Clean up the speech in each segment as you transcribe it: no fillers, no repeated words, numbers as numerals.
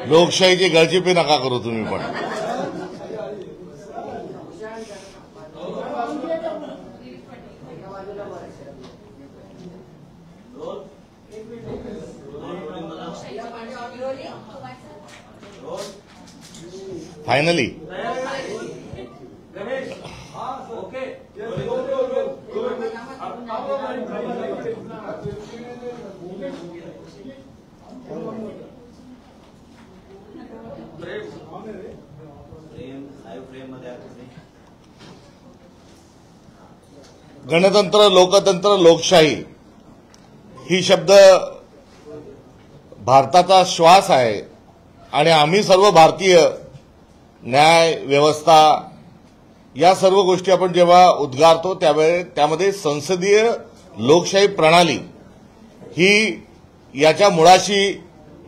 लोकशाहीची गळचेपी नका करू तुम्ही पण. फायनली गणतंत्र, लोकतंत्र, लोकशाही ही शब्द भारताचा श्वास आहे आणि आम्ही सर्व भारतीय न्याय व्यवस्था या सर्व गोष्टी आपण जेव्हा उद्गारतो त्यामध्ये संसदीय लोकशाही प्रणाली ही याच्या मुळाशी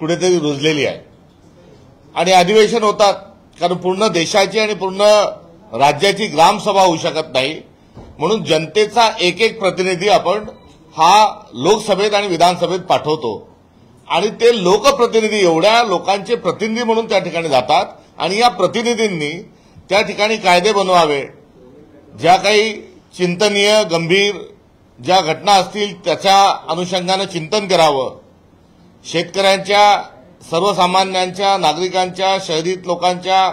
कुठेतरी रुजलेली आहे. आणि अधिवेशन होतात कारण पूर्ण देशाची आणि पूर्ण राज्याची ग्रामसभा होऊ शकत नाही, म्हणून जनतेचा एक एक प्रतिनिधी आपण हा लोकसभेत आणि विधानसभेत पाठवतो आणि ते लोकप्रतिनिधी एवढ्या लोकांचे प्रतिनिधी म्हणून त्या ठिकाणी जातात आणि या प्रतिनिधींनी त्या ठिकाणी कायदे बनवावे, ज्या काही चिंतनीय गंभीर ज्या घटना असतील त्याच्या अनुषंगाने चिंतन करावं, शेतकऱ्यांच्या, सर्वसामान्यांच्या, नागरिकांच्या, शहरी लोकांच्या,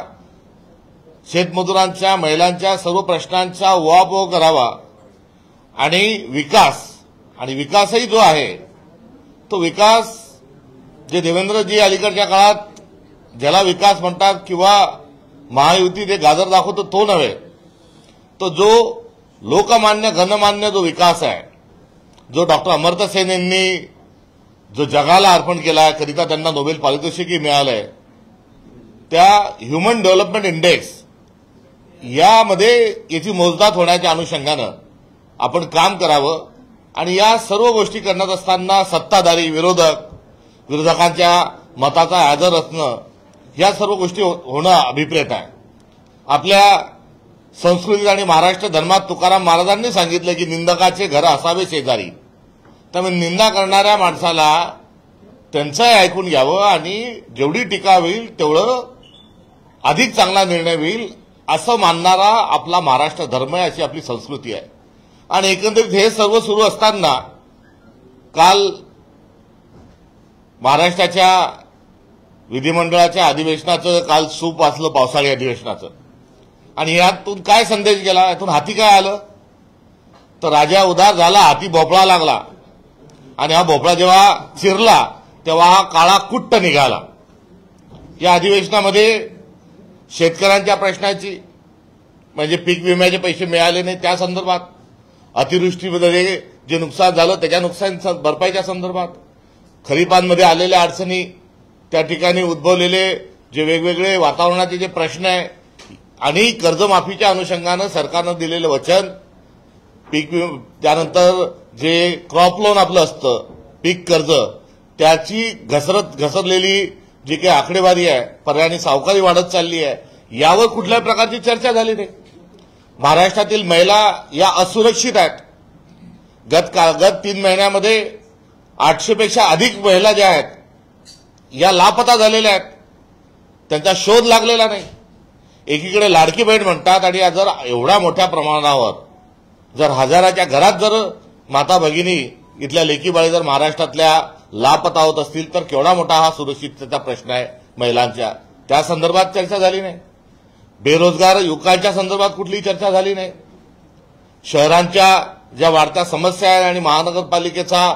शेतमजुरांच्या, महिलांच्या सर्व प्रश्नांचा उहापोह करावा आणि विकासही जो आहे तो विकास जे देवेंद्रजी अलीकडच्या काळात ज्याला विकास म्हणतात किंवा महायुती ते गाजर दाखवतो तो नव्हे, तो जो लोकमान्य गणमान्य जो विकास आहे, जो डॉक्टर अमर्त्य सेन यांनी जो जगाला अर्पण केला करिता त्यांना नोबेल पारितोषिकही मिळालंय, त्या ह्युमन डेव्हलपमेंट इंडेक्स यामध्ये याची मोजदाद होण्याच्या अनुषंगानं आपण काम करावं. आणि या सर्व गोष्टी करण्यात असताना सत्ताधारी विरोधकांच्या मताचा आदर असणं या सर्व गोष्टी होणं अभिप्रेत आहे. आपल्या संस्कृतीत आणि महाराष्ट्र धर्मात तुकाराम महाराजांनी सांगितलं की निंदकाचे घर असावे शेजारी. त्यामुळे निंदा करणाऱ्या माणसाला त्यांचंही ऐकून घ्यावं आणि जेवढी टीका होईल तेवढं अधिक चांगला निर्णय होईल असं मानणारा आपला महाराष्ट्र धर्म आहे, अशी आपली संस्कृती आहे. आणि एकंदरीत हे सर्व सुरू असताना काल महाराष्ट्राच्या विधिमंडळाच्या अधिवेशनाचं काल सूप वाचलं, पावसाळी अधिवेशनाचं. आणि यातून काय संदेश गेला, यातून हाती काय आलं, तर राजा उदार झाला, हाती भोपळा लागला. आणि हा भोपळा जेव्हा चिरला तेव्हा हा काळा कुट्ट निघाला. या अधिवेशनामध्ये शेतकऱ्यांच्या प्रश्नाची म्हणजे पीक विम्याचे पैसे मिळाले नाही त्या संदर्भात, अतिवृष्टीमध्ये जे नुकसान झालं त्याच्या नुकसान भरपाईच्या संदर्भात, खरीपांमध्ये आलेल्या अडचणी, त्या ठिकाणी उद्भवलेले जे वेगवेगळे वातावरणाचे जे प्रश्न आहे आणि कर्जमाफीच्या अनुषंगानं सरकारनं दिलेलं वचन, त्यानंतर जे क्रॉप लोन आपलं असतं पीक कर्ज त्याची घसरलेली जी काही आकडेवारी आहे, पर्यायाने सावकारी वाढत चालली आहे, यावर कुठल्याही प्रकारची चर्चा झाली नाही. महाराष्ट्रातील महिला या असुरक्षित आहेत. गत 3 महिन्यामध्ये 800 पेक्षा अधिक महिला ज्या आहेत या लापता झालेल्या आहेत, त्यांचा शोध लागलेला नाही. एकीकडे लाडकी बहीण म्हणतात आणि जर एवढ्या मोठ्या प्रमाणावर जर हजाराच्या घरात जर माता भगिनी इथल्या लेकीबाळी जर महाराष्ट्रातल्या लापता होत असतील तर केवढा मोठा हा सुरक्षिततेचा प्रश्न आहे महिलांच्या, त्या संदर्भात चर्चा झाली नाही. बेरोजगार युवकांच्या संदर्भात कुठलीही चर्चा झाली नाही. शहरांच्या ज्या वाढत्या समस्या आहेत आणि महानगरपालिकेचा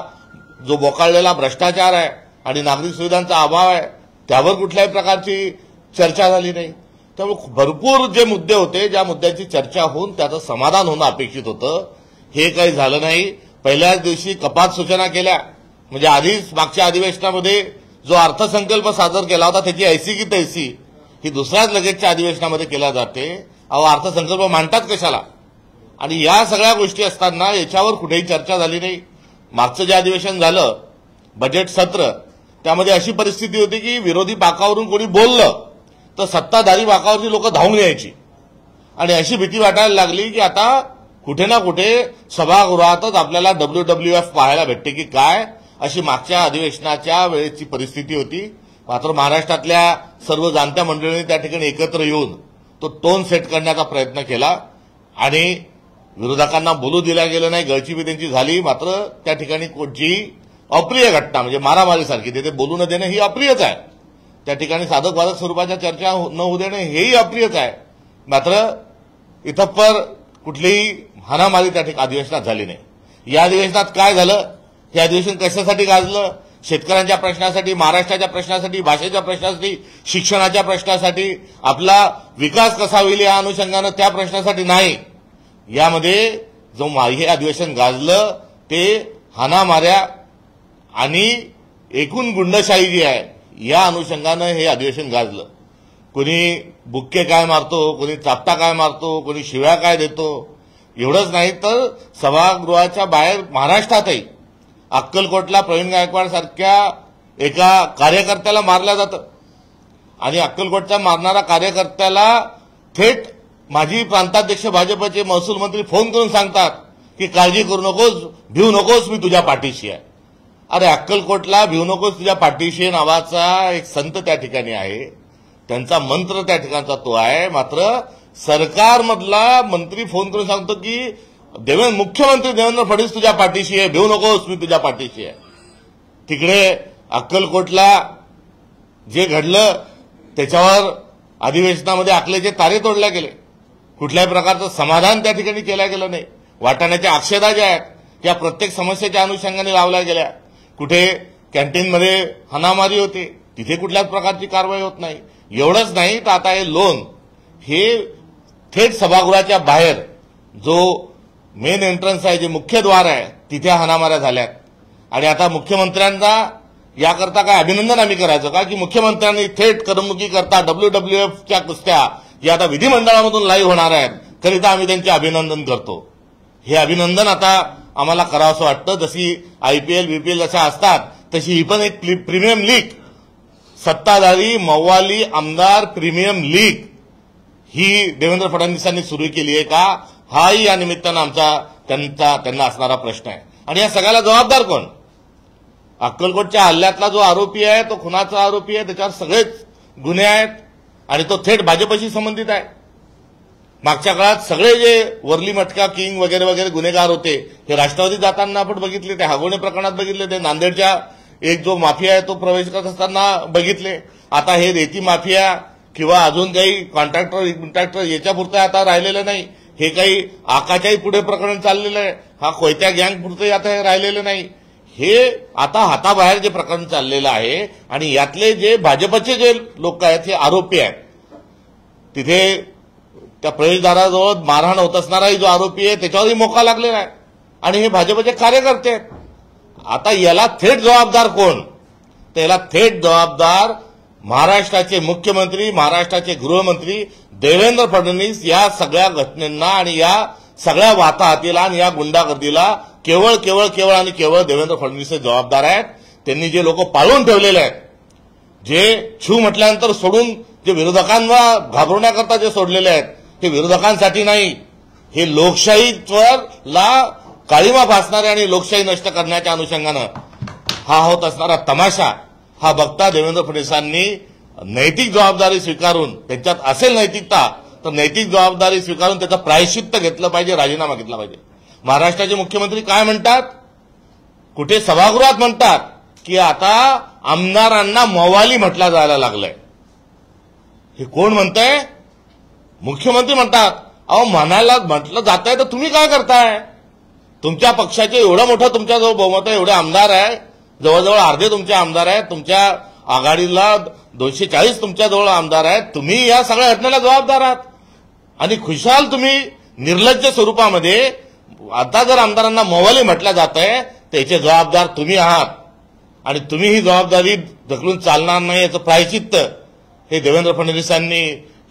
जो बोकाळलेला भ्रष्टाचार आहे आणि नागरिक सुविधांचा अभाव आहे त्यावर कुठल्याही प्रकारची चर्चा झाली नाही. त्यामुळे भरपूर जे मुद्दे होते, ज्या मुद्द्याची चर्चा होऊन त्याचं समाधान होणं अपेक्षित होतं, हे काही झालं नाही. पहिल्याच दिवशी कपात सूचना केल्या, म्हणजे आधीच मागच्या अधिवेशनामध्ये जो अर्थसंकल्प सादर केला होता त्याची ऐसी की तैसी ही दुसऱ्याच लगेचच्या अधिवेशनामध्ये केल्या जाते. अर्थसंकल्प मांडतात कशाला? आणि या सगळ्या गोष्टी असताना याच्यावर कुठेही चर्चा झाली नाही. मागचं जे अधिवेशन झालं बजेट सत्र त्यामध्ये अशी परिस्थिती होती की विरोधी बाकावरून कोणी बोललं तर सत्ताधारी बाकावरची लोक धावून यायची आणि अशी भीती वाटायला लागली की आता कुठे ना कुठे सभागृहातच आपल्याला WWF पाहायला भेटते की काय, अशी मागच्या अधिवेशनाच्या वेळेची परिस्थिती होती. मात्र महाराष्ट्रातल्या सर्व जाणत्या मंडळींनी त्या ठिकाणी एकत्र येऊन तो टोन सेट करण्याचा प्रयत्न केला आणि विरोधकांना बोलू दिल्या गेलं नाही, गळचीपी त्यांची झाली. मात्र त्या ठिकाणी कोणतीही अप्रिय घटना म्हणजे मारामारीसारखी तिथे बोलू न देणं ही अप्रियच आहे. त्या ठिकाणी साधक वादक स्वरूपाच्या चर्चा न होऊ देणं हेही अप्रियच आहे. मात्र इथपर कुठलीही हाणामारी त्या ठिकाणी अधिवेशनात झाली नाही. या अधिवेशनात काय झालं, हे अधिवेशन कशासाठी गाजलं? शेतकऱ्यांच्या प्रश्नासाठी, महाराष्ट्राच्या प्रश्नासाठी, भाषेच्या प्रश्नासाठी, शिक्षणाच्या प्रश्नासाठी, आपला विकास कसा होईल या अनुषंगानं त्या प्रश्नासाठी नाही. यामध्ये जो हे अधिवेशन गाजलं ते हाणामाऱ्या आणि एकूण गुंडशाही जी आहे या अनुषंगानं हे अधिवेशन गाजलं. कोणी बुक्के काय मारतो, कोणी चापटा काय मारतो, कोणी शिव्या काय देतो. एवढंच नाही तर सभागृहाच्या बाहेर महाराष्ट्रातही अक्कलकोटला प्रवीण गायकवाड सारख्या एका कार्यकर्त्याला मारलं जातं आणि अक्कलकोटचा मारणारा कार्यकर्त्याला थेट माजी प्रांताध्यक्ष भाजपचे महसूल मंत्री फोन करून सांगतात की काळजी करू नकोस, भिवू नकोस, मी तुझ्या पाठीशी आहे. अरे अक्कलकोटला भिवू नकोस तुझ्या पाठीशी नावाचा एक संत त्या ठिकाणी आहे, त्यांचा मंत्र त्या ठिकाणचा तो आहे. मात्र सरकारमधला मंत्री फोन करून सांगतो की मुख्यमंत्री देवेंद्र फडणवीस तुझ्या पाठीशी आहे, भिवू नकोस, मी तुझ्या पाठीशी आहे. तिकडे अक्कलकोटला जे घडलं त्याच्यावर अधिवेशनामध्ये आखलेचे तारे तोडले गेले, कुठल्याही प्रकारचं समाधान त्या ठिकाणी केलं गेलं नाही. वाटाण्याच्या आक्षेदा ज्या आहेत त्या प्रत्येक समस्येच्या अनुषंगाने लावल्या गेल्या. कुठे कॅन्टीनमध्ये हाणामारी होते तिथे कुठल्याच प्रकारची कारवाई होत नाही. एवढंच नाही तर आता हे लोन हे थेट सभागृहाच्या बाहेर जो मेन एंट्रन्स आहे, जे मुख्य द्वार आहे, तिथे हाणामाऱ्या झाल्यात. आणि आता मुख्यमंत्र्यांना याकरता काय अभिनंदन आम्ही करायचं का की मुख्यमंत्र्यांनी थेट करमणुकी करता WWFच्या कुस्त्या या आता विधिमंडळामधून लाईव्ह होणार आहेत, करिता आम्ही त्यांचे अभिनंदन करतो. हे अभिनंदन आता आम्हाला करावंसं वाटतं. जशी IPL BPL अशा असतात तशी ही पण एक प्रीमियम लीग, सत्ताधारी मव्वाली आमदार प्रीमियम लीग ही देवेंद्र फडणवीसांनी सुरू केली आहे का, हाही या निमित्तानं त्यांना असणारा प्रश्न आहे. आणि या सगळ्याला जबाबदार कोण? अक्कलकोटच्या हल्ल्यातला जो आरोपी आहे तो खुनाचा आरोपी आहे, त्याच्यावर सगळेच गुन्हे आहेत आणि तो थेट भाजपशी संबंधित आहे. मागच्या काळात सगळे जे वरली मटका किंग वगैरे वगैरे गुन्हेगार होते हे राष्ट्रवादी जाताना आपण बघितले, ते हागोणे प्रकरणात बघितले, ते नांदेडच्या एक जो माफिया आहे तो प्रवेश करत असताना बघितले. आता हे रेती माफिया किंवा अजून काही कॉन्ट्रॅक्टर याच्यापुरतं आता राहिलेलं नाही. हे काही आकाच्याही पुढे प्रकरण चाललेलं आहे. हा कोयत्या गँग पुरतंही आता हे राहिलेलं नाही. हे आता हाताबाहेर जे प्रकरण चाललेलं आहे आणि यातले जे भाजपचे जे लोक आहेत हे आरोपी आहेत. तिथे त्या प्रवेशद्वाराजवळ मारहाण होत असणाराही जो आरोपी आहे त्याच्यावरही मोका लागलेला आहे आणि हे भाजपचे कार्यकर्ते आहेत. आता याला थेट जबाबदार कोण? तर याला थेट जबाबदार महाराष्ट्राचे मुख्यमंत्री, महाराष्ट्राचे गृहमंत्री देवेंद्र फडणवीस या सगळ्या घटनेंना आणि या सगळ्या वाताहतीला आणि या गुंडागर्दीला केवळ केवळ केवळ आणि केवळ देवेंद्र फडणवीस जबाबदार आहेत. त्यांनी जे लोक पाळून ठेवलेले आहेत, जे छू म्हटल्यानंतर सोडून जे विरोधकांना घाबरवण्याकरता जे सोडलेले आहेत ते विरोधकांसाठी नाही, हे लोकशाहीला काळीमा फासणारे आणि लोकशाही नष्ट करण्याच्या अनुषंगानं हा होत असणारा तमाशा हा बघता देवेंद्र फडणवीसांनी नैतिक जबाबदारी स्वीकारून, त्यांच्यात असेल नैतिकता तर नैतिक जबाबदारी स्वीकारून त्याचं प्रायश्चित्त घेतलं पाहिजे, राजीनामा घेतला पाहिजे. महाराष्ट्राचे मुख्यमंत्री काय म्हणतात, कुठे सभागृहात म्हणतात की आता आमदारांना मवाली म्हटलं जायला लागलंय. हे कोण म्हणतंय? मुख्यमंत्री म्हणतात. अहो म्हणायला म्हटलं जात आहे तर तुम्ही काय करताय? तुमच्या पक्षाचे एवढं मोठं तुमच्याजवळ बहुमत आहे, एवढे आमदार आहे, जवळजवळ अर्धे तुमचे आमदार आहेत, तुमच्या आघाडीला 240 तुमच्याजवळ आमदार आहेत, तुम्ही या सगळ्या घटनेला जबाबदार आहात आणि खुशाल तुम्ही निर्लज्ज स्वरूपामध्ये आता जर आमदारांना मवाली म्हटलं जात आहे त्याचे जबाबदार तुम्ही आहात आणि तुम्ही ही जबाबदारी ढकलून चालणार नाही. याचं प्रायश्चित्त हे देवेंद्र फडणवीसांनी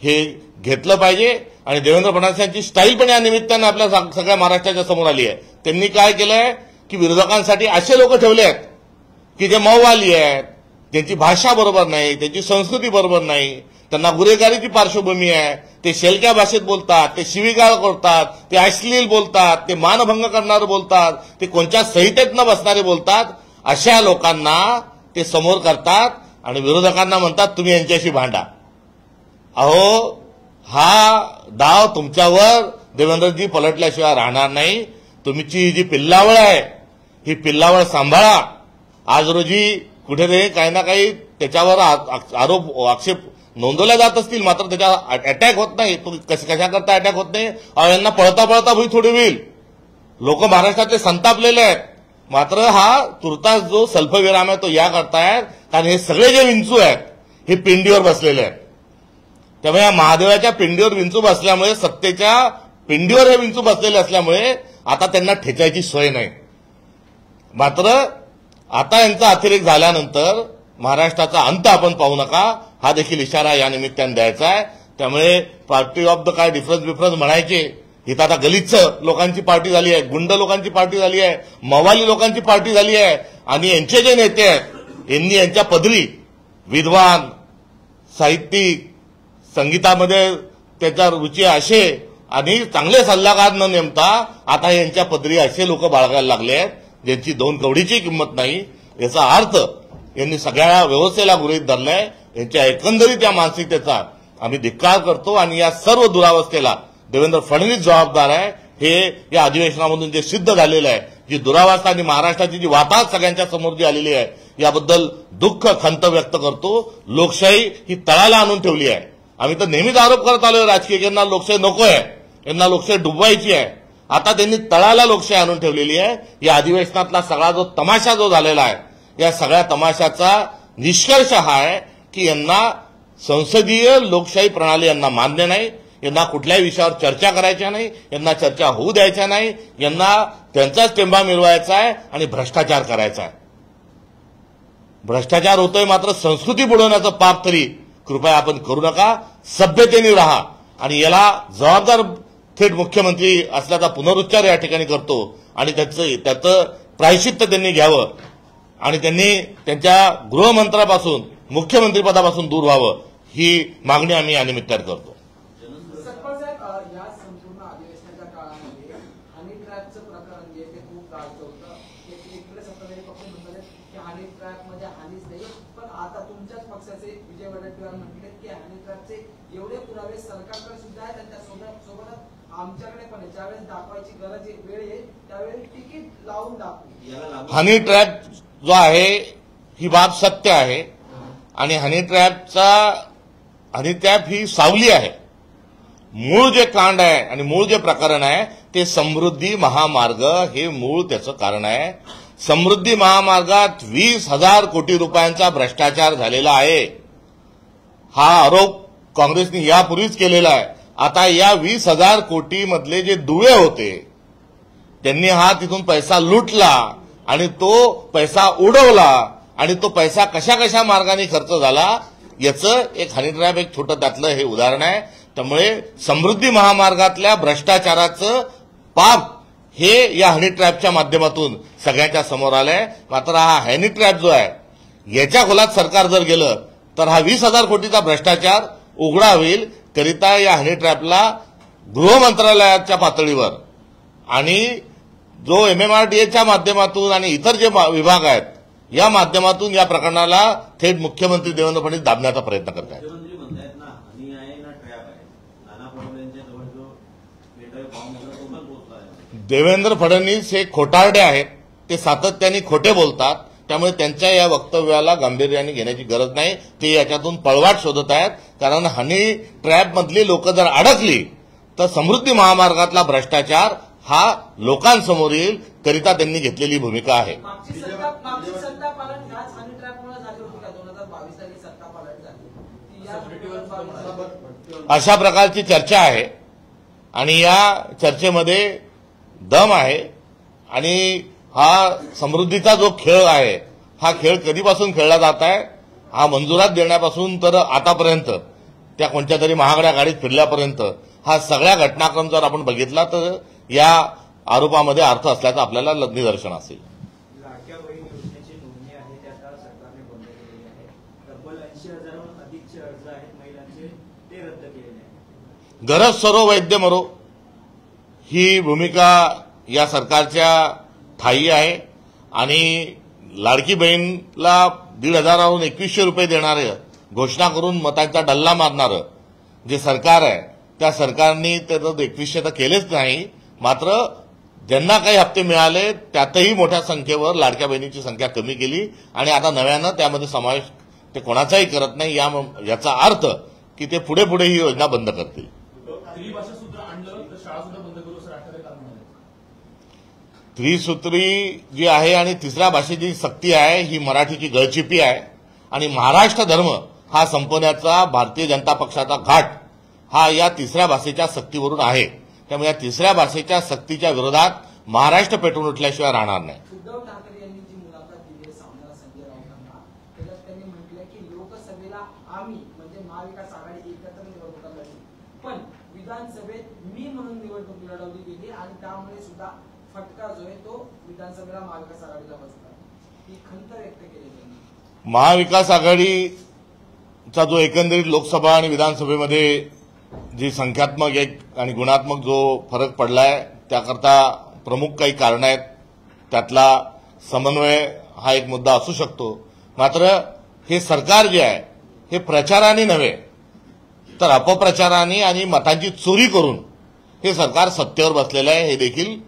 हे घेतलं पाहिजे. आणि देवेंद्र फडणवीसांची स्टाईल पण या निमित्तानं आपल्या सगळ्या महाराष्ट्राच्या समोर आली आहे. त्यांनी काय केलंय की विरोधकांसाठी असे लोक ठेवले आहेत की जे मौवाली आहेत, त्यांची भाषा बरोबर नाही, त्यांची संस्कृती बरोबर नाही, त्यांना गुन्हेगारीची पार्श्वभूमी आहे, ते शेलक्या भाषेत बोलतात, ते शिवीगाळ करतात, ते अश्लील बोलतात, ते मानभंग करणारे बोलतात, ते कोणत्या संहितेत न बसणारे बोलतात. अशा लोकांना ते समोर करतात आणि विरोधकांना म्हणतात तुम्ही यांच्याशी भांडा. अहो, हा डाव तुमच्यावर देवेंद्रजी पलटल्याशिवाय राहणार नाही. तुमची जी पिल्लावळ आहे ही पिल्लावळ सांभाळा. आज रोजी कुठेतरी काही ना काही त्याच्यावर आरोप आक्षेप नोंदवल्या जात असतील, मात्र त्याच्या अटॅक होत नाही. कशाकरता अटॅक होत नाही? यांना पळता पळता भुई थोडी होईल. लोक महाराष्ट्रातले संतापलेले आहेत, मात्र हा तुर्तास जो सल्पविराम आहे तो या करतायत कारण हे सगळे जे विंचू आहेत हे पिंडीवर बसलेले आहेत. त्यामुळे या महादेवाच्या पिंडीवर विंचू बसल्यामुळे, सत्तेच्या पिंडीवर हे विंचू बसलेले असल्यामुळे आता त्यांना ठेचायची सोय नाही. मात्र आता यांचा अतिरेक झाल्यानंतर महाराष्ट्राचा अंत आपण पाहू नका, हा देखील इशारा या निमित्ताने द्यायचा आहे. त्यामुळे पार्टी ऑफ द काय डिफरन्स म्हणायचे, ही तर आता गलिच्छ लोकांची पार्टी झाली आहे, गुंड लोकांची पार्टी झाली आहे, मवाली लोकांची पार्टी झाली आहे. आणि यांचे जे नेते आहेत यांनी यांच्या पदरी विद्वान, साहित्यिक, संगीतामध्ये त्याच्या रुची असे आणि चांगले सल्लागार न नेमता आता यांच्या पदरी असे लोक बाळगायला लागले आहेत ज्यांची दोन कवडीची किंमत नाही. याचा अर्थ यांनी सगळ्या व्यवस्थेला गृहीत धरलाय. यांच्या एकंदरीत या मानसिकतेचा आम्ही धिक्कार करतो आणि या सर्व दुरावस्थेला देवेंद्र फडणवीस जबाबदार आहे. हे या अधिवेशनामधून जे सिद्ध झालेलं आहे, जी दुरावस्था आणि महाराष्ट्राची जी वाताहत सगळ्यांच्या समोर जी आलेली आहे, याबद्दल दुःख खंत व्यक्त करतो. लोकशाही ही तळाला आणून ठेवली आहे. आम्ही तर नेहमीच आरोप करत आलोय राजकीय यांना लोकशाही नको आहे, यांना लोकशाही डुबवायची आहे. आता त्यांनी तळाला लोकशाही आणून ठेवलेली आहे. या अधिवेशनातला सगळा जो तमाशा जो झालेला आहे, या सगळ्या तमाशाचा निष्कर्ष हा आहे की यांना संसदीय लोकशाही प्रणाली यांना मान्य नाही. यांना कुठल्याही विषयावर चर्चा करायच्या नाही, यांना चर्चा होऊ द्यायच्या नाही. यांना त्यांचाच टेंबा मिळवायचा आहे आणि भ्रष्टाचार करायचा आहे. भ्रष्टाचार होतोय, मात्र संस्कृती बुडवण्याचं पाप तरी कृपया आपण करू नका. सभ्यतेने राहा आणि याला जबाबदार थेट मुख्यमंत्री असल्याचा पुनरुच्चार या ठिकाणी करतो आणि त्याचं प्रायश्चित्त त्यांनी घ्यावं आणि त्यांनी त्यांच्या गृहमंत्र्यापासून, मुख्यमंत्रीपदापासून दूर व्हावं, ही मागणी आम्ही या निमित्ताने करतो. या संपूर्ण अधिवेशनाच्या काळामध्ये हनी ट्रॅपचं प्रकरण जे ते खूप गाजलं होतं. इकडे सत्ताधारी पक्ष म्हणतात की हनी ट्रॅप म्हणजे हानीच नाही, पण आता तुमच्याच पक्षाचे विजय वडेट्टीवार म्हटले की हनी ट्रॅपचे एवढे पुरावे सरकारकडे सुद्धा आहेत आणि त्यासोबतच आमच्याकडे पण आहे. ज्यावेळेस दाखवायची गरज वेळ येईल त्यावेळी तिकीट लावून दाखवू. हनी ट्रॅप जो आहे ही बाब सत्य आहे आणि हनी ट्रॅप ही सावली आहे. मूळ जे कांड आहे आणि मूळ जे प्रकरण आहे ते समृद्धी महामार्ग हे मूळ त्याचं कारण आहे. समृद्धी महामार्गात 20,000 कोटी रुपयांचा भ्रष्टाचार झालेला आहे. हा आरोप काँग्रेसने यापूर्वीच केलेला आहे. आता या 20,000 कोटी मधले जे दुवे होते त्यांनी हा तिथून पैसा लुटला आणि तो पैसा उडवला आणि तो पैसा कशा कशा मार्गाने खर्च झाला याचं एक हनी ट्रॅप एक छोटं त्यातलं हे उदाहरण आहे. त्यामुळे समृद्धी महामार्गातल्या भ्रष्टाचाराचं पाप हे या हनी ट्रॅपच्या माध्यमातून सगळ्यांच्या समोर आलंय. मात्र हा हनी ट्रॅप जो आहे याच्या खोलात सरकार जर गेलं तर हा 20,000 कोटीचा भ्रष्टाचार उघडा होईल. करिता या हनी ट्रॅपला गृह मंत्रालयाच्या पातळीवर आणि जो MMRDAच्या माध्यमातून आणि इतर जे विभाग आहेत या माध्यमातून या प्रकरणाला थेट मुख्यमंत्री देवेंद्र फडणवीस दाबण्याचा प्रयत्न करत आहेत. देवेंद्र फडणवीस हे खोटारडे आहेत, ते सातत्याने खोटे बोलतात. त्यामुळे त्यांच्या या वक्तव्याला गांभीर्याने घेण्याची गरज नाही. ते याच्यातून पळवाट शोधत आहेत. कारण हनी ट्रॅप मधली लोक जर अडकली तर समृद्धी महामार्गातला भ्रष्टाचार हा लोकांसमोर येईल. करिता त्यांनी घेतलेली भूमिका आहे. अशा प्रकारची चर्चा आहे आणि या चर्चेमध्ये दम आहे आणि हा समृद्धीचा जो खेळ आहे हा खेळ कधीपासून खेळला जात आहे, हा मंजुरात देण्यापासून तर आतापर्यंत त्या कोणत्या तरी महागड्या गाडीत फिरल्यापर्यंत हा सगळ्या घटनाक्रम जर आपण बघितला तर या आरोपामध्ये अर्थ असल्याचं आपल्याला निदर्शन असेल. 80,000हून अधिकचे अर्ज आहेत महिलांचे ते रद्द केलेले आहेत. गरज सरो वैद्य मरो ही भूमिका या सरकारच्या ठायी आहे आणि लाडकी बहीणला 1,500वरून 2,100 रुपये देणारे घोषणा करून मतांचा डल्ला मारणारं जे सरकार आहे त्या सरकारने त्याचं 2,100 तर केलेच नाही, मात्र ज्यांना काही हप्ते मिळाले त्यातही मोठ्या संख्येवर लाडक्या बहिणीची संख्या कमी केली आणि आता नव्यानं त्यामध्ये समावेश ते कोणाचाही करत नाही. याचा अर्थ की ते पुढे पुढे ही योजना बंद करतील. त्रिभाषा सूत्र आणलं तर शाळा सुद्धा बंद करू असं ठाकरे काल म्हणाले. त्रिसूत्री जी आहे आणि तिसऱ्या भाषेची सक्ती आहे ही मराठीची गळचिपी आहे आणि महाराष्ट्र धर्म हा संपवण्याचा भारतीय जनता पक्षाचा घाट हा या तिसऱ्या भाषेच्या सक्तीवरून आहे. त्यामुळे या तिसऱ्या भाषेच्या सक्तीच्या विरोधात महाराष्ट्र पेटून उठल्याशिवाय राहणार नाही. उद्धव ठाकरे यांनी जी मुलाखत दिली आहे सामनाला संजय राऊतांना, त्याच्यात त्यांनी म्हटलंय की लोकसभेला आम्ही म्हणजे महाविकास आघाडी एकत्र निवडणुका लढली, पण विधानसभेत मी म्हणून निवडणूक लढवली गेली आणि त्यामुळे सुद्धा फटका जो आहे तो विधानसभेला महाविकास आघाडीला बसला. ही खंत व्यक्त केली त्यांनी. महाविकास आघाडीचा जो एकंदरीत लोकसभा आणि विधानसभेमध्ये जी संख्यात्मक एक आणि गुणात्मक जो फरक पडलाय त्याकरता प्रमुख काही कारण आहेत. त्यातला समन्वय हा एक मुद्दा असू शकतो, मात्र हे सरकार जे आहे हे प्रचाराने नव्हे तर अपप्रचाराने आणि मतांची चोरी करून हे सरकार सत्तेवर बसलेलं आहे. हे देखील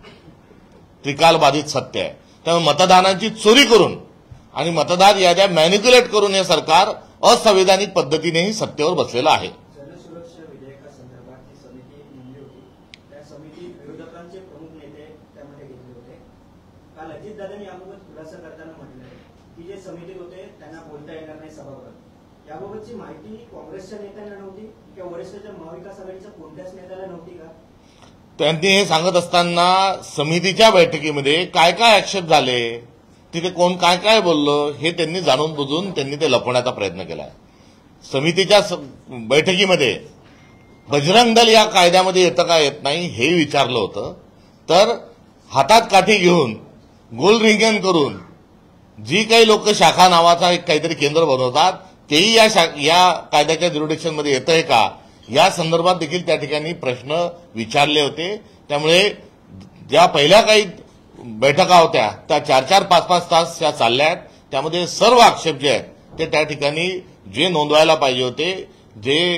त्रिकालबाधित सत्य आहे. त्यामुळे मतदानाची चोरी करून आणि मतदार याद्या मॅनिप्युलेट करून हे सरकार असंवैधानिक पद्धतीनेही सत्तेवर बसलेलं आहे. जनसुरक्षा विधेयकासंदर्भात जी समिती नेमली होती त्या समितीत विरोधकांचे प्रमुख नेते त्यामध्ये घेतले होते. काल अजितदादांनी याबाबत खुलासा करताना म्हटलंय की जे समितीत होते त्यांना बोलता येणार नाही सभागृहात. याबाबतची माहिती काँग्रेसच्या नेत्यांना नव्हती किंवा वरिष्ठच्या महाविकास आघाडीच्या कोणत्याच नेत्याला नव्हती का? त्यांनी हे सांगत असताना समितीच्या बैठकीमध्ये काय काय आक्षेप झाले, तिथे कोण काय काय बोललं हे त्यांनी जाणून बुजून त्यांनी ते लपवण्याचा प्रयत्न केलाय. समितीच्या बैठकीमध्ये बजरंग दल या कायद्यामध्ये येतं का येत नाही हे विचारलं होतं, तर हातात काठी घेऊन गोल रिंगण करून जी काही लोक शाखा नावाचा एक काहीतरी केंद्र बनवतात तेही या कायद्याच्या ज्युरिडिक्शनमध्ये येतंय का या संदर्भात देखील त्या ठिकाणी प्रश्न विचारले होते. त्यामुळे ज्या पहिल्या काही बैठका होत्या त्या 4-4, 5-5 तास त्या चालल्या आहेत. त्यामध्ये सर्व आक्षेप जे आहेत ते त्या ठिकाणी जे नोंदवायला पाहिजे होते, जे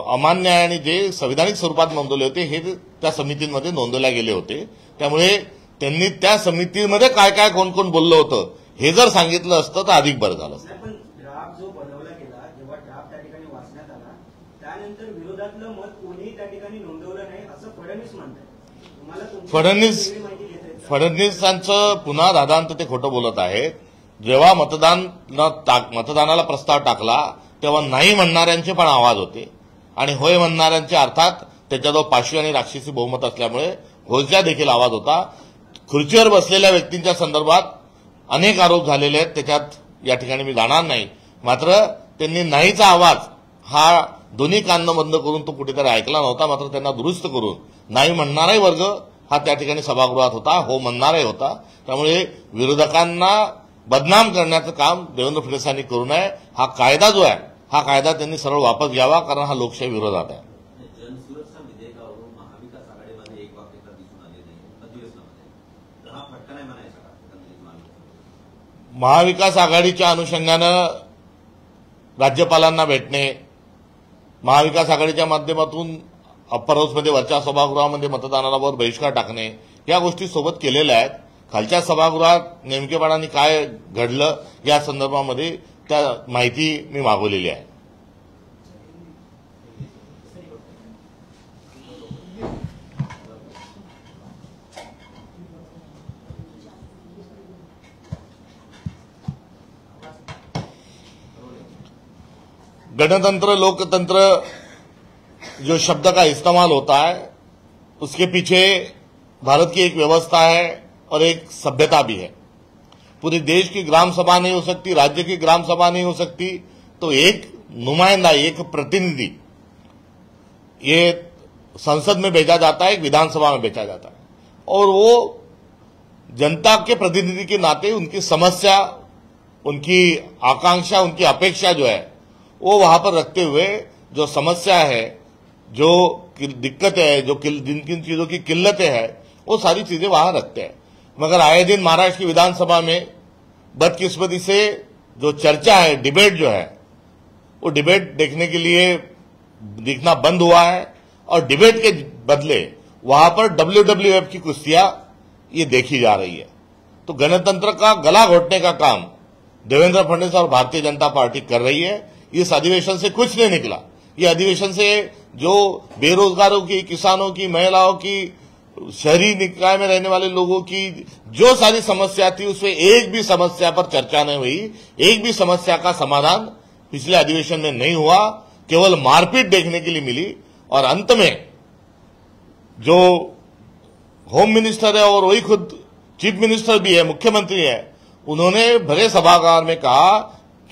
अमान्य आहे आणि जे संविधानिक स्वरूपात नोंदवले होते हे त्या समितींमध्ये नोंदवल्या गेले होते. त्यामुळे त्यांनी त्या समितीमध्ये काय काय कोण कोण बोललं होतं हे जर सांगितलं असतं तर अधिक बरं झालं असतं. पण ड्राफ्ट जो बनवला गेला, जेव्हा ड्राफ्ट त्या ठिकाणी वाचण्यात आला त्यानंतर विरोधातलं मत कोणीही त्या ठिकाणी नोंदवलं नाही असं फडणवीस म्हणतात. तुम्हाला तुमची माहिती घेता येते? फडणवीसांचं पुन्हा दादांत ते खोटं बोलत आहेत. जेव्हा मतदानाला प्रस्ताव टाकला तेव्हा नाही म्हणणाऱ्यांचे पण आवाज होते आणि होय म्हणणाऱ्यांचे अर्थात त्याच्याजवळ पाशवी आणि राक्षसी बहुमत असल्यामुळे होयचा देखील आवाज होता. खुर्चीवर बसलेल्या व्यक्तींच्या संदर्भात अनेक आरोप झालेले आहेत, त्याच्यात या ठिकाणी मी जाणार नाही. मात्र त्यांनी नाहीचा आवाज हा दोन्ही कानं बंद करून तो कुठेतरी ऐकला नव्हता, मात्र त्यांना दुरुस्त करून नाही म्हणणाराही वर्ग हा त्या ठिकाणी सभागृहात होता, हो म्हणणाराही होता. त्यामुळे विरोधकांना बदनाम करण्याचं काम देवेंद्र फडणवीसांनी करू नये. हा कायदा जो आहे हा कायदा त्यांनी सरळ वापस घ्यावा, कारण हा लोकशाही विरोधात आहे. जनसुरक्षा विधेयकावरून महाविकास आघाडीमध्ये एक वाक्यता दिसून आली नाही अधिवेशनामध्ये, तर हा फटका नाही म्हणायचा का? महाविकास आघाडीच्या अनुषंगानं राज्यपालांना भेटणे, महाविकास आघाडीच्या माध्यमातून अप्पर हाऊसमध्ये वरच्या सभागृहामध्ये मतदानावर बहिष्कार टाकणे या गोष्टी सोबत केलेल्या आहेत. खालच्या सभागृहात नेमकेपणाने काय घडलं या संदर्भामध्ये त्या माहिती मी मागवलेली आहे. गणतंत्र लोकतंत्र जो शब्द का इस्तेमाल होता है उसके पीछे भारत की एक व्यवस्था है और एक सभ्यता भी है. पूरे देश की ग्राम सभा नहीं हो सकती, राज्य की ग्राम सभा नहीं हो सकती, तो एक नुमाइंदा, एक प्रतिनिधि ये संसद में भेजा जाता है, एक विधानसभा में भेजा जाता है और वो जनता के प्रतिनिधि के नाते उनकी समस्या, उनकी आकांक्षा, उनकी अपेक्षा जो है वो वहां पर रखते हुए जो समस्या है, जो दिक्कतें है, जो जिन किन चीजों की किल्लतें हैं, वो सारी चीजें वहां रखते हैं। मगर आए दिन महाराष्ट्र की विधानसभा में बदकिस्मती से जो चर्चा है, डिबेट जो है, वो डिबेट देखने के लिए दिखना बंद हुआ है और डिबेट के बदले वहां पर WWF की कुश्तियां ये देखी जा रही है। तो गणतंत्र का गला घोटने का काम देवेंद्र फडणवीस और भारतीय जनता पार्टी कर रही है। इस अधिवेशन से कुछ नहीं निकला। ये अधिवेशन से जो बेरोजगारों की, किसानों की, महिलाओं की, शहरी निकाय में रहने वाले लोगों की जो सारी समस्या थी, उसमें एक भी समस्या पर चर्चा नहीं हुई, एक भी समस्या का समाधान पिछले अधिवेशन में नहीं हुआ। केवल मारपीट देखने के लिए मिली और अंत में जो होम मिनिस्टर है और वही खुद चीफ मिनिस्टर भी है, मुख्यमंत्री है, उन्होंने भरे सभागार में कहा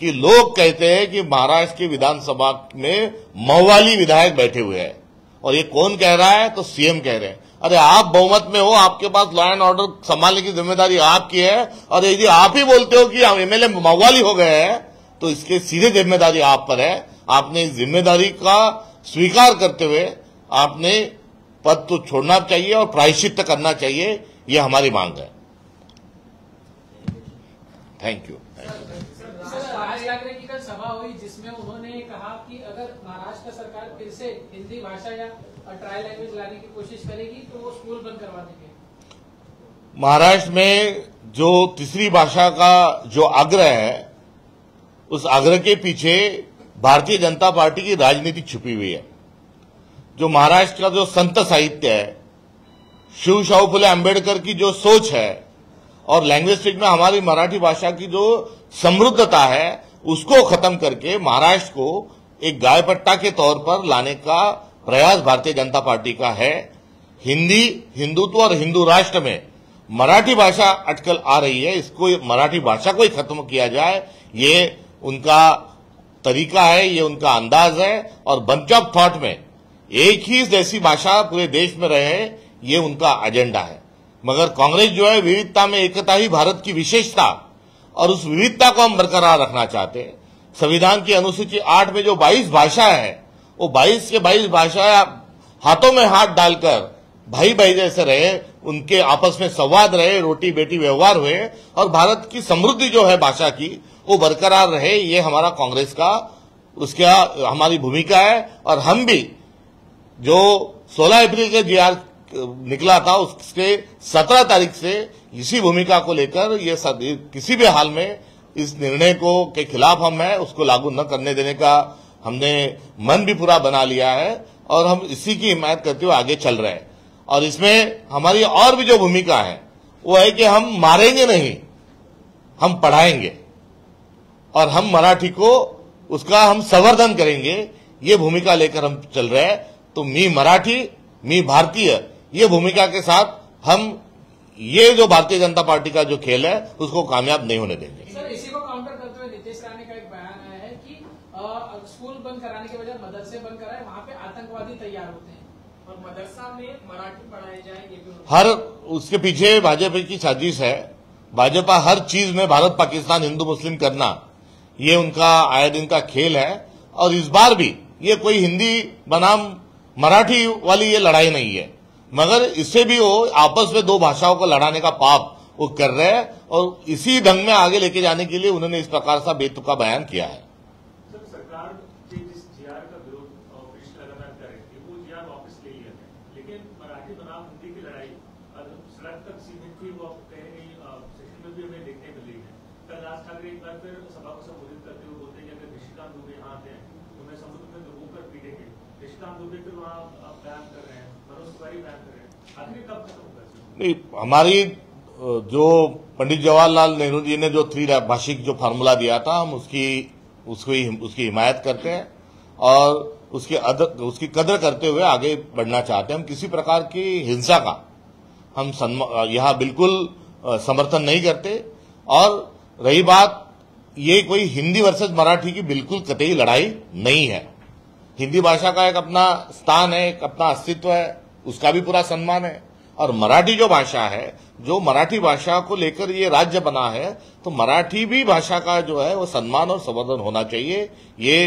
कि लोग कहते हैं कि महाराष्ट्र की विधानसभा में महुवाली विधायक बैठे हुए हैं। और ये कौन कह रहा है? तो सीएम कह रहे हैं। अरे आप बहुमत में हो, आपके पास लॉ एंड ऑर्डर संभालने की जिम्मेदारी आपकी है, और यदि आप ही बोलते हो कि एमएलए महुवाली हो गए हैं, तो इसके सीधे जिम्मेदारी आप पर है। आपने इस जिम्मेदारी का स्वीकार करते हुए आपने पद तो छोड़ना चाहिए और प्रायश्चित करना चाहिए। ये हमारी मांग है। Thank you. राज ठाकरे की कल सभा हुई जिसमें उन्होंने कहा कि अगर महाराष्ट्र सरकार फिर से हिंदी भाषा या ट्राई लैंग्वेज लाने की कोशिश करेगी तो वो स्कूल बंद करवा देंगे। महाराष्ट्र में जो तीसरी भाषा का जो आग्रह है, उस आग्रह के पीछे भारतीय जनता पार्टी की राजनीति छुपी हुई है। जो महाराष्ट्र का जो संत साहित्य है, शिव शाहू फुले अम्बेडकर की जो सोच है और लैंग्विस्टिक में हमारी मराठी भाषा की जो समृद्धता है, उसको खत्म करके महाराष्ट्र को एक गायपट्टा के तौर पर लाने का प्रयास भारतीय जनता पार्टी का है। हिंदी, हिंदुत्व और हिंदू राष्ट्र में मराठी भाषा अटकल आ रही है। इसको, मराठी भाषा को ही खत्म किया जाए, ये उनका तरीका है, ये उनका अंदाज है। और बंच ऑफ थॉट में एक ही जैसी भाषा पूरे देश में रहे, ये उनका एजेंडा है। मगर कांग्रेस जो है, विविधता में एकता ही भारत की विशेषता, और उस विविधता को हम बरकरार रखना चाहते हैं। संविधान की अनुसूची 8 में जो 22 भाषा है, वो 22 के 22 भाषा हाथों में हाथ डालकर भाई भाई जैसे रहे, उनके आपस में संवाद रहे, रोटी बेटी व्यवहार हुए, और भारत की समृद्धि जो है भाषा की, वो बरकरार रहे। ये हमारा कांग्रेस का, उसका हमारी भूमिका है। और हम भी जो 16 अप्रैल के जीआर निकला था, उसके 17 तारीख से इसी भूमिका को लेकर ये किसी भी हाल में इस निर्णय को के खिलाफ हम हैं, उसको लागू न करने देने का हमने मन भी पूरा बना लिया है, और हम इसी की हिमायत करते हुए आगे चल रहे हैं। और इसमें हमारी और भी जो भूमिका है वो है कि हम मारेंगे नहीं, हम पढ़ाएंगे, और हम मराठी को उसका हम संवर्धन करेंगे। ये भूमिका लेकर हम चल रहे हैं। तो मी मराठी, मी भारतीय, ये भूमिका के साथ हम ये जो भारतीय जनता पार्टी का जो खेल है, उसको कामयाब नहीं होने देंगे। सर, इसी को काउंटर करते हुए नीतीश राणे का एक बयान आया है कि स्कूल बंद कराने के बजाय मदरसे बंद कराए, वहां पे आतंकवादी तैयार होते हैं और मदरसा में मराठी पढ़ाई जाए, ये भी हर उसके पीछे भाजपा की साजिश है। भाजपा हर चीज में भारत पाकिस्तान हिंदू मुस्लिम करना, ये उनका आए दिन का खेल है। और इस बार भी ये कोई हिंदी बनाम मराठी वाली ये लड़ाई नहीं है, मगर इससे भी वो आपस में दो भाषाओं को लड़ाने का पाप वो कर रहे हैं, और इसी ढंग में आगे लेके जाने के लिए उन्होंने इस प्रकार का बेतुका बयान किया है। सर, सरकार जिस जीआर का विरोध वरिष्ठ लगातार कर रही थी, वो जीआर वापस ले लिया है, लेकिन मराठी बनाम हिंदी की लड़ाई सड़क तक सीमित थी, वो कहीं सेशन में भी हमें देखने मिल रही है। कल राज ठाकरे एक बार फिर सभा को संबोधित करते हुए बोलते हैं कि अगर ऋषिकांत दुबे यहाँ आते हैं तो मैं समुद्र में डुबोकर पीटेंगे। ऋषिकांत दुबे फिर वहाँ बयान कर रहे हैं, मनोज तिवारी बयान कर रहे हैं। आखिर कब खत्म होगा? नहीं, हमारी जो पंडित जवाहरलाल नेहरू जी ने जो 3 भाषिक जो फार्मूला दिया था, हम उसकी हिमायत करते हैं और उसकी कदर करते हुए आगे बढ़ना चाहते हैं। हम किसी प्रकार की हिंसा का हम यहाँ बिल्कुल समर्थन नहीं करते। और रही बात, ये कोई हिंदी वर्सेस मराठी की बिल्कुल कतई लड़ाई नहीं है। हिंदी भाषा का एक अपना स्थान है, एक अपना अस्तित्व है, उसका भी पूरा सम्मान है। और मराठी जो भाषा है, जो मराठी भाषा को लेकर ये राज्य बना है, तो मराठी भी भाषा का जो है वो सम्मान और संवर्धन होना चाहिए। ये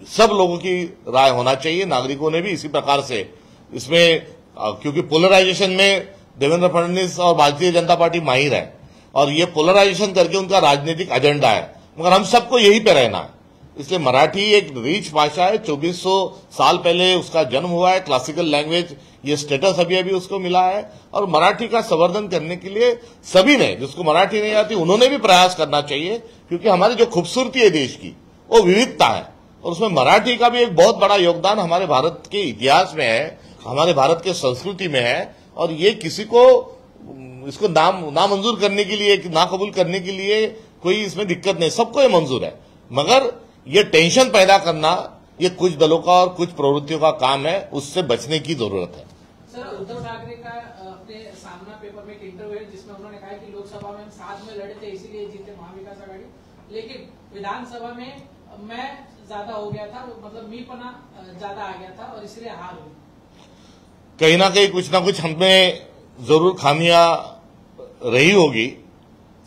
सब लोगों की राय होना चाहिए, नागरिकों ने भी इसी प्रकार से इसमें, क्योंकि पोलराइजेशन में देवेंद्र फडणवीस और भारतीय जनता पार्टी माहिर है और ये पोलराइजेशन करके उनका राजनीतिक एजेंडा है, मगर हम सबको यही पे रहना है। इसलिए मराठी एक रिच भाषा है, 2400 साल पहले उसका जन्म हुआ है, क्लासिकल लैंग्वेज, ये स्टेटस अभी अभी उसको मिला है और मराठी का संवर्धन करने के लिए सभी ने, जिसको मराठी नहीं आती उन्होंने भी प्रयास करना चाहिए, क्योंकि हमारी जो खूबसूरती है देश की वो विविधता है और उसमें मराठी का भी एक बहुत बड़ा योगदान हमारे भारत के इतिहास में है, हमारे भारत के संस्कृति में है और ये किसी को इसको नामंजूर करने के लिए, ना कबूल करने के लिए कोई इसमें दिक्कत नहीं, सबको ये मंजूर है, मगर ये टेंशन पैदा करना ये कुछ दलों का और कुछ प्रवृत्तियों का काम है, उससे बचने की जरूरत है। सर, उद्धव ठाकरे का अपने सामना पेपर में एक इंटरव्यू है जिसमें उन्होंने कहा कि लोकसभा में हम साथ में लड़े थे इसीलिए जीते महाविकास आघाड़ी, लेकिन विधानसभा में मैं ज्यादा हो गया था, मतलब मीपना ज्यादा आ गया था और इसलिए हार हुई। कहीं ना कहीं कुछ ना कुछ हमें जरूर खामियां रही होगी,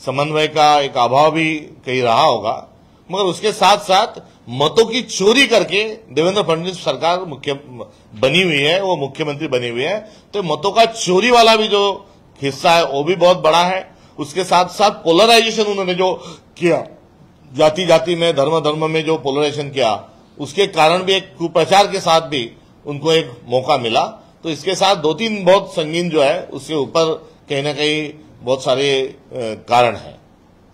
समन्वय का एक अभाव भी कहीं रहा होगा, मगर उसके साथ साथ मतों की चोरी करके देवेंद्र फडणवीस सरकार बनी हुई है, वो मुख्यमंत्री बनी हुई है, तो मतों का चोरी वाला भी जो हिस्सा है वो भी बहुत बड़ा है। उसके साथ साथ पोलराइजेशन उन्होंने जो किया, जाति जाति में, धर्म धर्म में जो पोलराइजेशन किया, उसके कारण भी एक कुप्रचार के साथ भी उनको एक मौका मिला। तो इसके साथ 2-3 बहुत संगीन जो है उसके ऊपर कहीं ना कहीं बहुत सारे कारण हैं।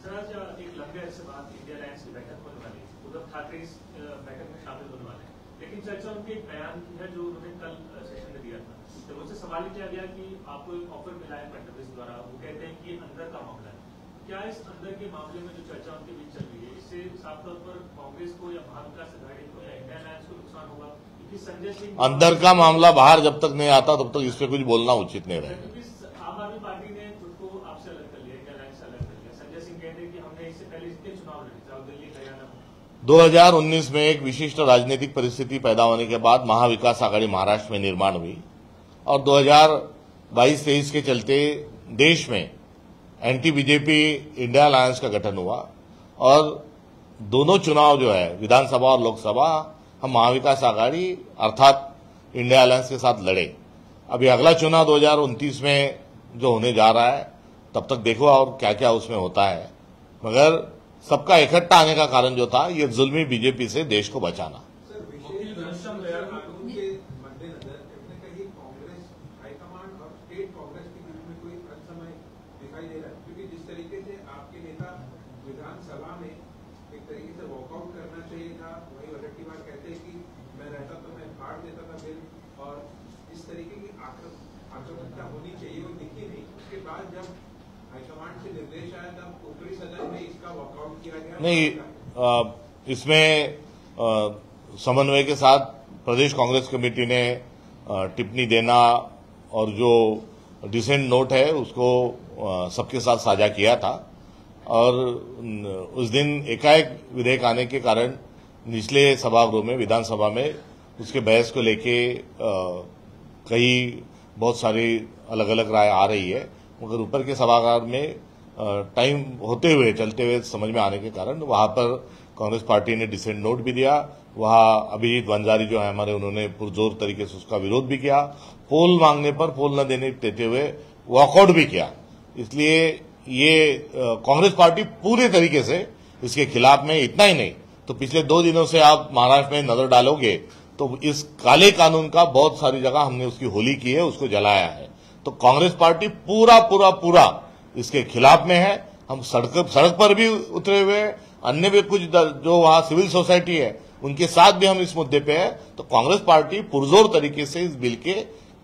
सर, आज एक लंबे अरसे बाद इंडिया अलायंस की बैठक होने वाली है, उद्धव ठाकरे इस बैठक में शामिल होने वाले हैं, लेकिन चर्चा उनके एक बयान की है जो उन्होंने कल सेशन में दिया था। तो मुझसे सवाल किया गया कि आपको एक ऑफर मिला है फडणवीस द्वारा, वो कहते हैं कि अंदर का मामला है, क्या इस अंदर के मामले में जो चर्चा उनके बीच चल रही है इससे साफ तौर पर कांग्रेस को या महाविकास आघाड़ी को या इंडिया अलायंस को नुकसान होगा? क्योंकि संजय सिंह अंदर का मामला बाहर जब तक नहीं आता तब तक इस पर कुछ बोलना उचित नहीं रहेगा। क्योंकि आम आदमी पार्टी ने खुद को आपसे अलग कर लिया, इंडिया अलायंस से अलग कर लिया। संजय सिंह कहते हैं कि हमने इससे पहले इतने चुनाव लड़े थे दिल्ली हरियाणा में। 2019 में एक विशिष्ट राजनीतिक परिस्थिति पैदा होने के बाद महाविकास आघाड़ी महाराष्ट्र में निर्माण हुई और 2022-23 के चलते देश में एंटी बीजेपी इंडिया अलायंस का गठन हुआ और दोनों चुनाव जो है विधानसभा और लोकसभा हम महाविकास आघाड़ी अर्थात इंडिया अलायंस के साथ लड़े। अभी अगला चुनाव 2029 में जो होने जा रहा है तब तक देखो और क्या क्या उसमें होता है, मगर सबका इकट्ठा आने का कारण जो था ये जुल्मी बीजेपी से देश को बचाना। सर, विशेष कानून के मद्देनजर कहीं न कहीं कांग्रेस हाईकमांड और स्टेट कांग्रेस के बीच में कोई असमय दिखाई दे रहा है, क्योंकि जिस तरीके से आपके नेता विधानसभा में एक तरीके से वॉकआउट करना चाहिए था, वही वडेट्टीवार कहते हैं कि मैं रहता तो मैं फाड़ देता था बिल, और इस तरीके की आक्रामकता होनी चाहिए वो दिखी नहीं। उसके बाद जब हाईकमांड से निर्देश आया तब ऊपरी सदन में इसका वॉकआउट किया गया। नहीं, इसमें समन्वय के साथ प्रदेश कांग्रेस कमेटी ने टिप्पणी देना और जो डिसेंट नोट है उसको सबके साथ साझा किया था और उस दिन एकाएक विधेयक आने के कारण निचले सभागृह में विधानसभा में उसके बहस को लेके कई बहुत सारी अलग अलग राय आ रही है, मगर ऊपर के सभागार में टाइम होते हुए चलते हुए समझ में आने के कारण वहां पर कांग्रेस पार्टी ने डिसेंट नोट भी दिया। वहां अभिजीत वंजारी जो है हमारे, उन्होंने पुरजोर तरीके से उसका विरोध भी किया, पोल मांगने पर पोल न देते हुए वॉकआउट भी किया। इसलिए ये कांग्रेस पार्टी पूरे तरीके से इसके खिलाफ में, इतना ही नहीं तो पिछले 2 दिनों से आप महाराष्ट्र में नजर डालोगे तो इस काले कानून का बहुत सारी जगह हमने उसकी होली की है, उसको जलाया है। तो कांग्रेस पार्टी पूरा इसके खिलाफ में है। हम सड़क पर भी उतरे हुए हैं, अन्य भी कुछ जो वहां सिविल सोसाइटी है उनके साथ भी हम इस मुद्दे पे है। तो कांग्रेस पार्टी पुरजोर तरीके से इस बिल के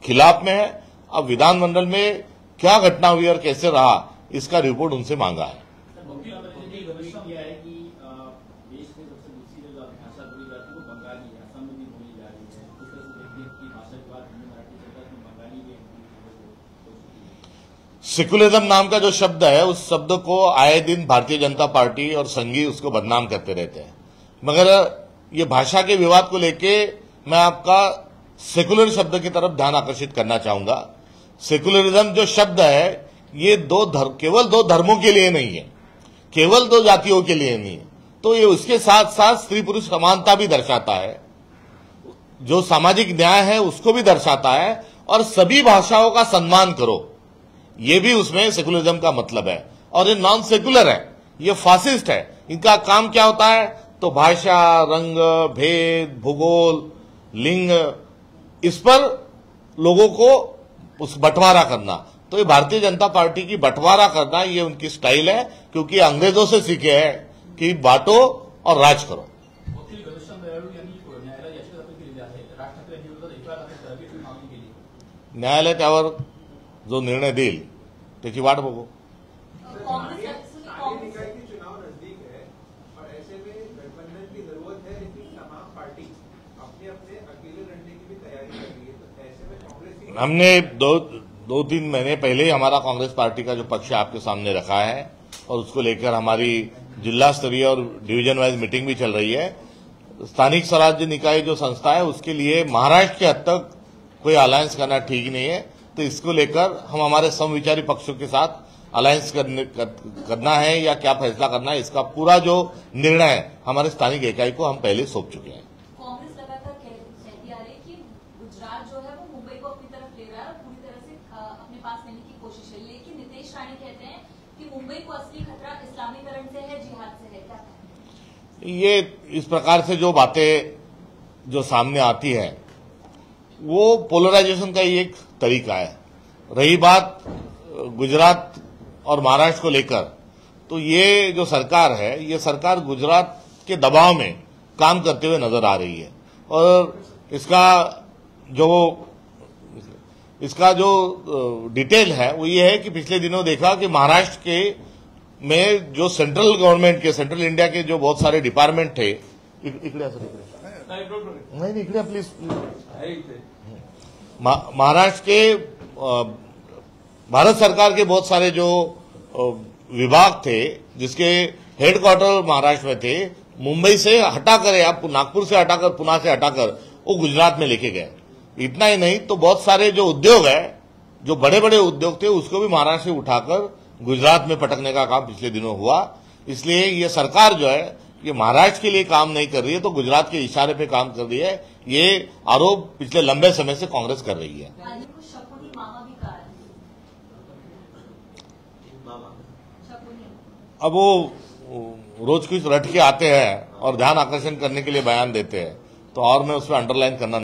खिलाफ में है। अब विधानमंडल में क्या घटना हुई और कैसे रहा इसका रिपोर्ट उनसे मांगा है। किया है कि देश में सबसे दूसरी जो भाषा बोली जाती है वो बंगाली है, असम में भी बोली जा रही है। उस तरह से देखते हैं कि भाषा के बाद हिंदी मराठी चलता है, बंगाली भी सेकुलरिज्म नाम का जो शब्द है उस शब्द को आए दिन भारतीय जनता पार्टी और संघी उसको बदनाम करते रहते हैं, मगर ये भाषा के विवाद को लेके मैं आपका सेकुलर शब्द की तरफ ध्यान आकर्षित करना चाहूंगा। सेकुलरिज्म जो शब्द है ये केवल दो धर्मों के लिए नहीं है, केवल 2 जातियों के लिए नहीं है। तो ये उसके साथ साथ स्त्री पुरुष समानता भी दर्शाता है, जो सामाजिक न्याय है उसको भी दर्शाता है, और सभी भाषाओं का सम्मान करो, ये भी उसमें सेकुलरिज्म का मतलब है। और ये नॉन सेकुलर है, ये फासिस्ट है। इनका काम क्या होता है? तो भाषा, रंग, भेद, भूगोल, लिंग, इस पर लोगों को उस बंटवारा करना। तो ये भारतीय जनता पार्टी की बंटवारा करना, ये उनकी स्टाइल है, क्योंकि अंग्रेजों से सीखे हैं कि बांटो और राज करो। वकील घनश्याम दयाळू यांनी न्यायालयात याचिका दाखल केलेली आहे. राज ठाकरे यांनी विरोधात 11 लाखाची तहसील मागणी केली. न्यायालय त्यावर जो निर्णय देईल त्याची वाट बघू. स्थानीय निकाय के चुनाव नजदीक है और ऐसे में गठबंधन की जरूरत है, लेकिन तमाम पार्टी अपने अपने अकेले लड़ने की भी तैयारी कर रही है। तो ऐसे में कांग्रेस की हमने दो तीन महीने पहले ही हमारा कांग्रेस पार्टी का जो पक्ष आपके सामने रखा है, और उसको लेकर हमारी जिला स्तरीय और डिवीजन वाइज मीटिंग भी चल रही है। स्थानिक स्वराज्य निकाय जो संस्था है उसके लिए महाराष्ट्र के हद तक कोई अलायंस करना ठीक नहीं है, तो इसको लेकर हम हमारे समविचारी पक्षों के साथ अलायंस करना है या क्या फैसला करना है, इसका पूरा जो निर्णय है हमारे स्थानिक इकाई को हम पहले सौंप चुके हैं। कांग्रेस लगातार कहती आ रही है कि गुजरात जो है वो मुंबई को अपनी तरफ ले रहा है और पूरी तरह से अपने पास लेने की कोशिश है, लेकिन नीतीश राणे कहते हैं कि मुंबई को असली खतरा इस्लामीकरण से है, जिहाद से है। क्या कहें? ये इस प्रकार से जो बातें जो सामने आती है वो पोलराइजेशन का ही एक तरीका है। रही बात गुजरात और महाराष्ट्र को लेकर, तो ये जो सरकार है, ये सरकार गुजरात के दबाव में काम करते हुए नजर आ रही है। और इसका जो डिटेल है वो ये है कि पिछले दिनों देखा कि महाराष्ट्र के में जो सेंट्रल गवर्नमेंट के, सेंट्रल इंडिया के जो बहुत सारे डिपार्टमेंट थे, इकडे असं नहीं इकडे प्लीज, महाराष्ट्र के भारत सरकार के बहुत सारे जो विभाग थे जिसके हेडक्वार्टर महाराष्ट्र में थे, मुंबई से हटाकर या नागपुर से हटाकर, पुणे से हटाकर वो गुजरात में लेके गए। इतना ही नहीं तो बहुत सारे जो उद्योग है, जो बड़े बड़े उद्योग थे, उसको भी महाराष्ट्र से उठाकर गुजरात में पटकने का काम पिछले दिनों हुआ। इसलिए ये सरकार जो है ये महाराष्ट्र के लिए काम नहीं कर रही है, तो गुजरात के इशारे पे काम कर रही है। ये आरोप पिछले लंबे समय से कांग्रेस कर रही है। शकुनी मामा भी कहा है। अब वो रोज कुछ रट के आते हैं और ध्यान आकर्षण करने के लिए बयान देते हैं, तो और मैं उसमें अंडरलाइन करना